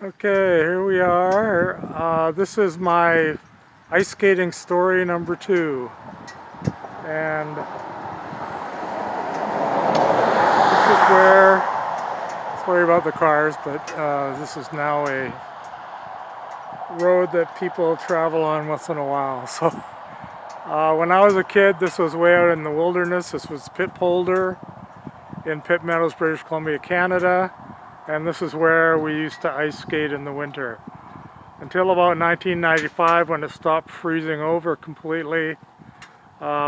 Okay, here we are. This is my ice skating story number 2. And this is where, sorry about the cars, but this is now a road that people travel on once in a while. So when I was a kid, this was way out in the wilderness. This was Pitt Polder in Pitt, Meadows, British Columbia, Canada. And this is where we used to ice skate in the winter. Until about 1995 when it stopped freezing over completely.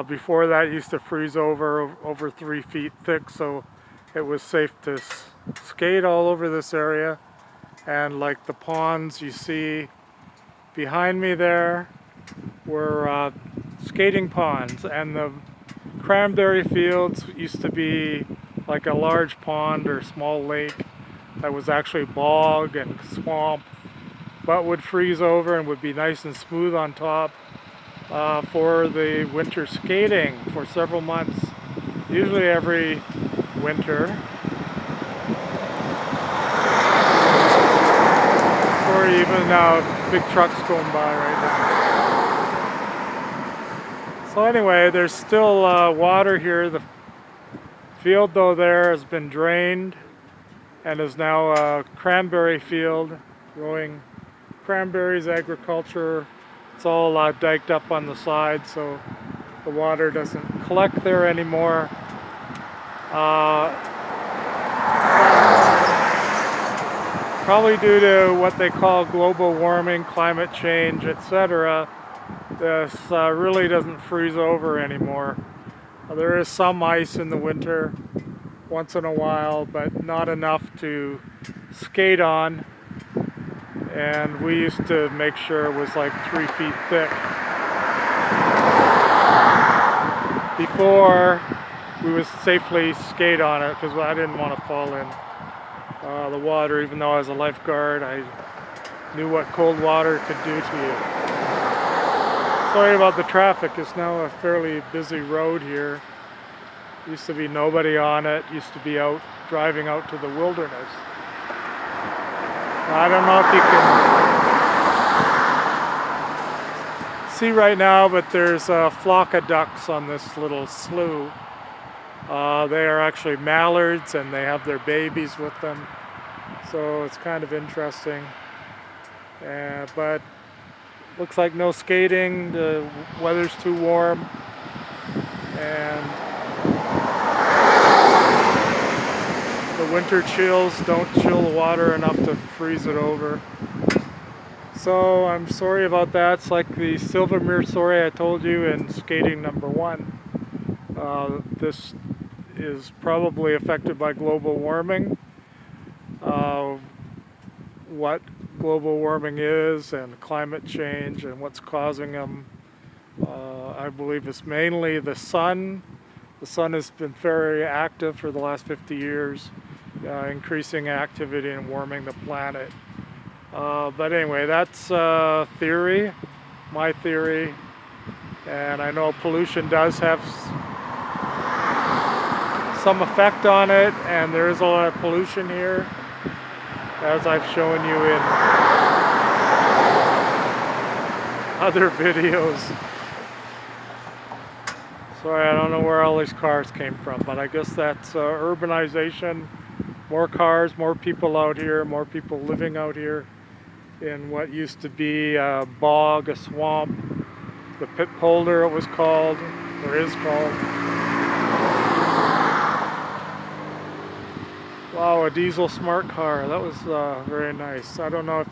Before that it used to freeze over 3 feet thick, so it was safe to skate all over this area. And like the ponds you see behind me there were skating ponds, and the cranberry fields used to be like a large pond or small lake that was actually bog and swamp, but would freeze over and would be nice and smooth on top for the winter skating for several months, usually every winter. Or even big trucks going by right now. So anyway, there's still water here. The field though there has been drained and is now a cranberry field, growing cranberries, agriculture. It's all diked up on the side, so the water doesn't collect there anymore. Probably due to what they call global warming, climate change, etc. This really doesn't freeze over anymore. There is some ice in the winter once in a while, but not enough to skate on. And we used to make sure it was like 3 feet thick before we would safely skate on it, because I didn't want to fall in the water. Even though I was a lifeguard, I knew what cold water could do to you. Sorry about the traffic. It's now a fairly busy road here. Used to be nobody on it. Used to be out driving out to the wilderness. I don't know if you can see right now, but there's a flock of ducks on this little slough. They are actually mallards, and they have their babies with them. So it's kind of interesting. But looks like no skating. The weather's too warm. And the winter chills don't chill the water enough to freeze it over. So I'm sorry about that. It's like the Silvermere story I told you in skating number 1. This is probably affected by global warming. What global warming is and climate change and what's causing them. I believe it's mainly the sun. The sun has been very active for the last 50 years, increasing activity and warming the planet. But anyway, that's theory, my theory. And I know pollution does have some effect on it, and there is a lot of pollution here, as I've shown you in other videos. Sorry, I don't know where all these cars came from, but I guess that's urbanization. More cars, more people out here, more people living out here in what used to be a bog, a swamp. The Pitt Polder it was called, or is called. Wow, a diesel smart car. That was very nice. I don't know if...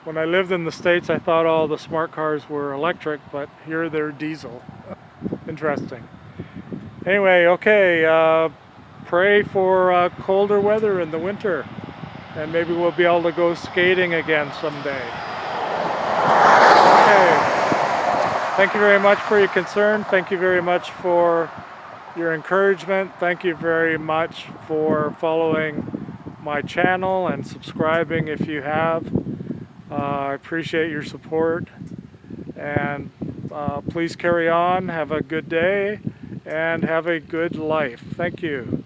When I lived in the States, I thought all the smart cars were electric, but here they're diesel. Interesting. Anyway, okay, pray for colder weather in the winter, and maybe we'll be able to go skating again someday. Okay. Thank you very much for your concern. Thank you very much for your encouragement. Thank you very much for following my channel and subscribing if you have. I appreciate your support, and please carry on. Have a good day and have a good life. Thank you.